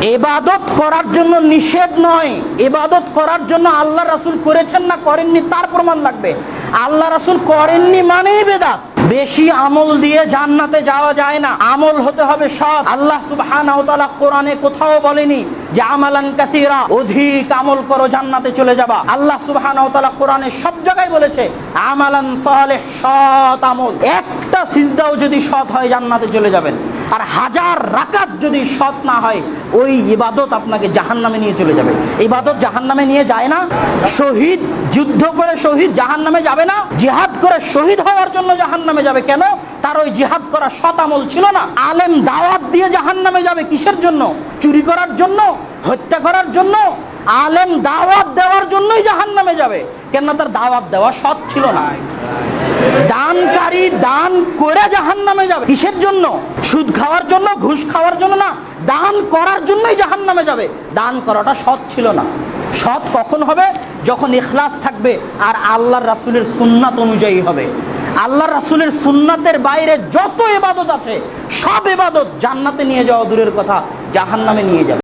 ইবাদত করার জন্য নিষেধ নয়, ইবাদত করার জন্য আল্লাহ রাসূল করেছেন না করেননি তার প্রমাণ লাগবে। আল্লাহ রাসূল করেননি মানেই বেদাত। বেশি আমল দিয়ে জান্নাতে যাওয়া যায় না, আমল হতে হবে সৎ। আল্লাহ সুবহানাহু ওয়া তাআলা কোরআনে কোথাও বলেনি যে আমালান কাসীরা, অধিক আমল করো জান্নাতে চলে যাবা। আল্লাহ সুবহানাহু ওয়া তাআলা কোরআনে সব জায়গায় বলেছে আমালান সালেহ, সৎ আমল। একটা সিজদাও যদি সৎ হয় জান্নাতে চলে যাবেন। আর হাজার রাকাত যদি সৎ না হয় ওই ইবাদত আপনাকে জাহান্নামে নিয়ে চলে যাবে। ইবাদত জাহান্নামে নিয়ে যায় না। শহীদ যুদ্ধ করে শহীদ জাহান্নামে যাবে না, জিহাদ করে শহীদ হওয়ার জন্য জাহান্নামে যাবে। কেন? তার ওই জিহাদ করা সৎ আমল ছিল না। আলেম দাওয়াত দিয়ে জাহান্নামে যাবে কিসের জন্য? চুরি করার জন্য, হত্যা করার জন্য? আলেম দাওয়াত দেওয়ার জন্যই জাহান্নামে যাবে। কেন? তার দাওয়াত দেওয়া সৎ ছিল না। দানকারী দান করে জাহান্নামে যাবে কিসের জন্য? সুদ খাওয়ার জন্য, ঘুষ খাওয়ার জন্য না, দান করার জন্যই জাহান্নামে যাবে। দান করাটা সৎ ছিল না। সৎ কখন হবে? যখন ইখলাস থাকবে আর আল্লাহর রাসূলের সুন্নাত অনুযায়ী হবে। আল্লাহর রাসূলের সুন্নাতের বাইরে যত ইবাদত আছে সব ইবাদত জান্নাতে নিয়ে যাওয়া দূরের কথা, জাহান্নামে নিয়ে যাবে।